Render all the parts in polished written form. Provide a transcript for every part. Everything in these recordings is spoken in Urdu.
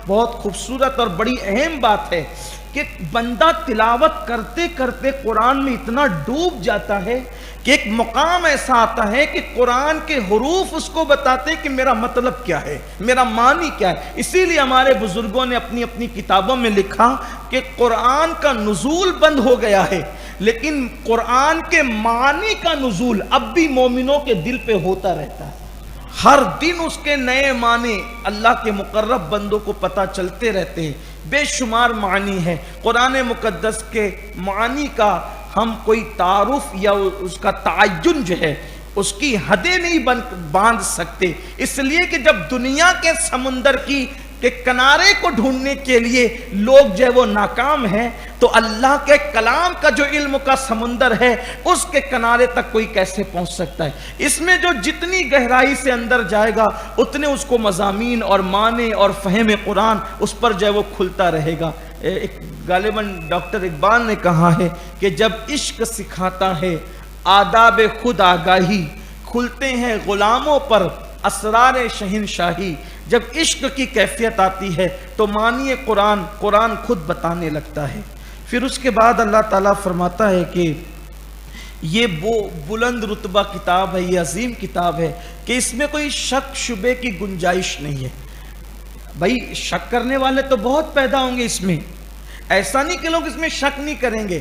بہت خوبصورت اور بڑی اہم بات ہے کہ بندہ تلاوت کرتے کرتے قرآن میں اتنا ڈوب جاتا ہے کہ ایک مقام ایسا آتا ہے کہ قرآن کے حروف اس کو بتاتے ہیں کہ میرا مطلب کیا ہے، میرا معنی کیا ہے۔ اسی لیے ہمارے بزرگوں نے اپنی اپنی کتابوں میں لکھا کہ قرآن کا نزول بند ہو گیا ہے، لیکن قرآن کے معنی کا نزول اب بھی مومنوں کے دل پہ ہوتا رہتا ہے۔ ہر دن اس کے نئے معنی اللہ کے مقرب بندوں کو پتہ چلتے رہتے ہیں۔ بے شمار معنی ہے قرآن مقدس کے معنی کا، ہم کوئی تعارف یا اس کا تعین جو ہے اس کی حدیں نہیں باندھ سکتے، اس لیے کہ جب دنیا کے سمندر کی کہ کنارے کو ڈھونڈنے کے لیے لوگ جو ہے وہ ناکام ہیں، تو اللہ کے کلام کا جو علم کا سمندر ہے اس کے کنارے تک کوئی کیسے پہنچ سکتا ہے۔ اس میں جو جتنی گہرائی سے اندر جائے گا اتنے اس کو مضامین اور معنی اور فہم قرآن اس پر جو ہے وہ کھلتا رہے گا۔ غالباً ڈاکٹر اقبال نے کہا ہے کہ جب عشق سکھاتا ہے آداب خود آگاہی، کھلتے ہیں غلاموں پر اسرار شہنشاہی۔ جب عشق کی کیفیت آتی ہے تو معنی قرآن خود بتانے لگتا ہے۔ پھر اس کے بعد اللہ تعالیٰ فرماتا ہے کہ یہ وہ بلند رتبہ کتاب ہے، یہ عظیم کتاب ہے کہ اس میں کوئی شک شبے کی گنجائش نہیں ہے۔ بھائی شک کرنے والے تو بہت پیدا ہوں گے اس میں، ایسا نہیں کہ لوگ اس میں شک نہیں کریں گے۔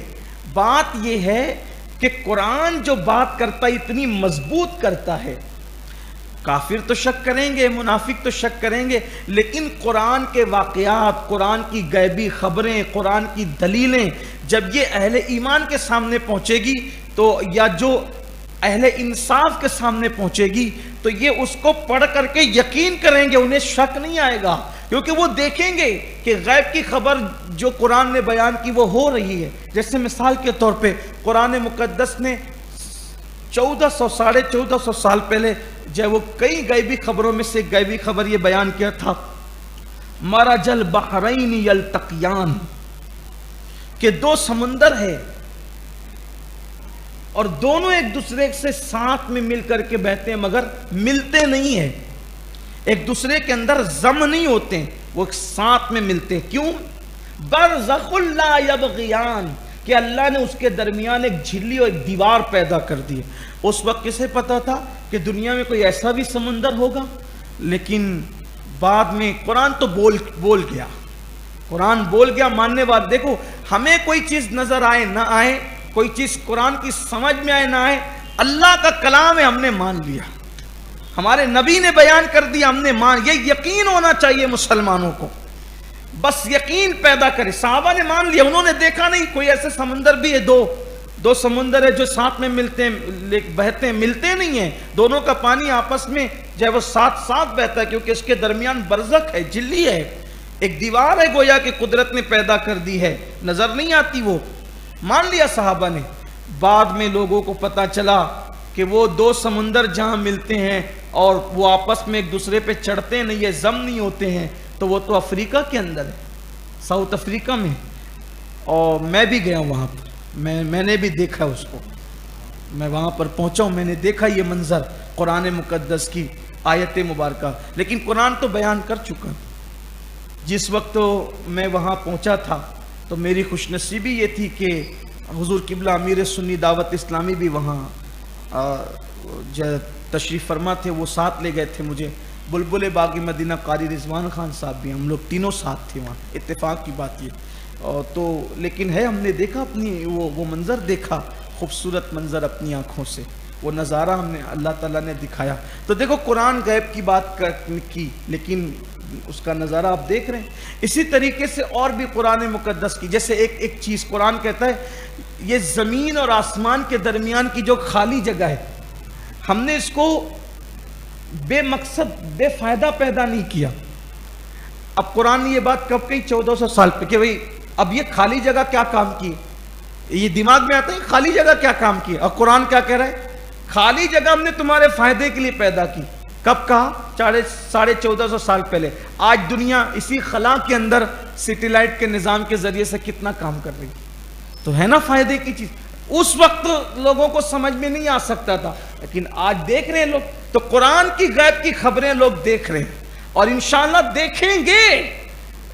بات یہ ہے کہ قرآن جو بات کرتا ہے اتنی مضبوط کرتا ہے، کافر تو شک کریں گے، منافق تو شک کریں گے، لیکن قرآن کے واقعات، قرآن کی غیبی خبریں، قرآن کی دلیلیں جب یہ اہل ایمان کے سامنے پہنچے گی تو یا جو اہل انصاف کے سامنے پہنچے گی تو یہ اس کو پڑھ کر کے یقین کریں گے، انہیں شک نہیں آئے گا، کیونکہ وہ دیکھیں گے کہ غیب کی خبر جو قرآن نے بیان کی وہ ہو رہی ہے۔ جیسے مثال کے طور پہ قرآن مقدس نے 1400 سال پہلے جو وہ کئی غیبی خبروں میں سے ایک غیبی خبر یہ بیان کیا تھا، مرج البحرین یلتقیان، کہ دو سمندر ہے اور دونوں ایک دوسرے سے ساتھ میں مل کر کے بہتے ہیں مگر ملتے نہیں ہیں، ایک دوسرے کے اندر ضم نہیں ہوتے ہیں، وہ ساتھ میں ملتے ہیں۔ کیوں؟ برزخ لا یبغیان، کہ اللہ نے اس کے درمیان ایک جھلی اور ایک دیوار پیدا کر دی۔ اس وقت کسے پتا تھا کہ دنیا میں کوئی ایسا بھی سمندر ہوگا؟ لیکن بعد میں قرآن تو بول گیا، قرآن بول گیا، ماننے بعد دیکھو ہمیں کوئی چیز نظر آئے نہ آئے، کوئی چیز قرآن کی سمجھ میں آئے نہ آئے، اللہ کا کلام ہے، ہم نے مان لیا، ہمارے نبی نے بیان کر دیا، ہم نے مان، یہ یقین ہونا چاہیے مسلمانوں کو، بس یقین پیدا کرے۔ صحابہ نے مان لیا، انہوں نے دیکھا نہیں کوئی ایسے سمندر بھی ہے، دو سمندر ہے جو ساتھ میں ملتے ہیں، بہتے ہیں، ملتے نہیں ہیں، دونوں کا پانی آپس میں جو ہے وہ ساتھ بہتا ہے، کیونکہ اس کے درمیان برزخ ہے، جھلی ہے، ایک دیوار ہے گویا کہ قدرت نے پیدا کر دی ہے، نظر نہیں آتی، وہ مان لیا صحابہ نے۔ بعد میں لوگوں کو پتا چلا کہ وہ دو سمندر جہاں ملتے ہیں اور وہ آپس میں ایک دوسرے پہ چڑھتے نہیں ہے، ضم نہیں ہوتے ہیں، تو وہ تو افریقہ کے اندر ہے، ساؤتھ افریقہ میں، اور میں بھی گیا وہاں پر، میں نے بھی دیکھا اس کو، میں وہاں پر پہنچا ہوں، میں نے دیکھا یہ منظر قرآن مقدس کی آیت مبارکہ، لیکن قرآن تو بیان کر چکا۔ جس وقت میں وہاں پہنچا تھا تو میری خوش نصیبی یہ تھی کہ حضور قبلہ امیر سنی دعوت اسلامی بھی وہاں تشریف فرما تھے، وہ ساتھ لے گئے تھے مجھے، بلبل باغی مدینہ قاری رضوان خان صاحب بھی، ہم لوگ تینوں ساتھ تھے وہاں، اتفاق کی بات یہ تو، لیکن ہے ہم نے دیکھا اپنی وہ منظر دیکھا، خوبصورت منظر اپنی آنکھوں سے، وہ نظارہ ہم نے اللہ تعالیٰ نے دکھایا۔ تو دیکھو قرآن غیب کی بات کی، لیکن اس کا نظارہ آپ دیکھ رہے ہیں۔ اسی طریقے سے اور بھی قرآن مقدس کی، جیسے ایک چیز قرآن کہتا ہے یہ زمین اور آسمان کے درمیان کی جو خالی جگہ ہے، ہم نے اس کو بے مقصد بے فائدہ پیدا نہیں کیا۔ اب قرآن نے یہ بات کب کہی؟ 1400 سال پہ، کہ بھئی اب یہ خالی جگہ کیا کام کی، یہ دماغ میں آتا ہے خالی جگہ کیا کام کی، اور قرآن کیا کہہ رہا ہے؟ خالی جگہ ہم نے تمہارے فائدے کے لیے پیدا کی۔ کب کہا؟ 1450 سال پہلے۔ آج دنیا اسی خلا کے اندر سیٹلائٹ کے نظام کے ذریعے سے کتنا کام کر رہی، تو ہے نا فائدے کی چیز۔ اس وقت لوگوں کو سمجھ میں نہیں آ سکتا تھا، لیکن آج دیکھ رہے ہیں لوگ، تو قرآن کی غیب کی خبریں لوگ دیکھ رہے ہیں اور انشاءاللہ دیکھیں گے۔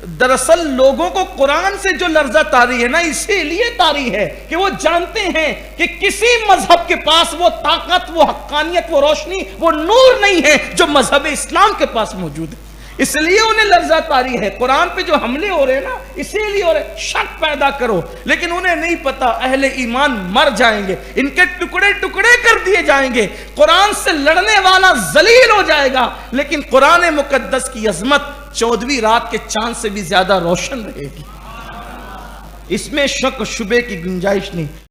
دراصل لوگوں کو قرآن سے جو لرزہ طاری ہے نا، اسی لیے طاری ہے کہ وہ جانتے ہیں کہ کسی مذہب کے پاس وہ طاقت، وہ حقانیت، وہ روشنی، وہ نور نہیں ہے جو مذہب اسلام کے پاس موجود ہے. اس لیے انہیں لرزہ طاری ہے. قرآن پہ جو حملے ہو رہے ہیں نا، اسی لیے ہو رہے. شک پیدا کرو، لیکن انہیں نہیں پتا اہل ایمان مر جائیں گے، ان کے ٹکڑے ٹکڑے کر دیے جائیں گے، قرآن سے لڑنے والا ذلیل ہو جائے گا، لیکن قرآن مقدس کی عظمت 14ویں رات کے چاند سے بھی زیادہ روشن رہے گی. اس میں شک و شبے کی گنجائش نہیں.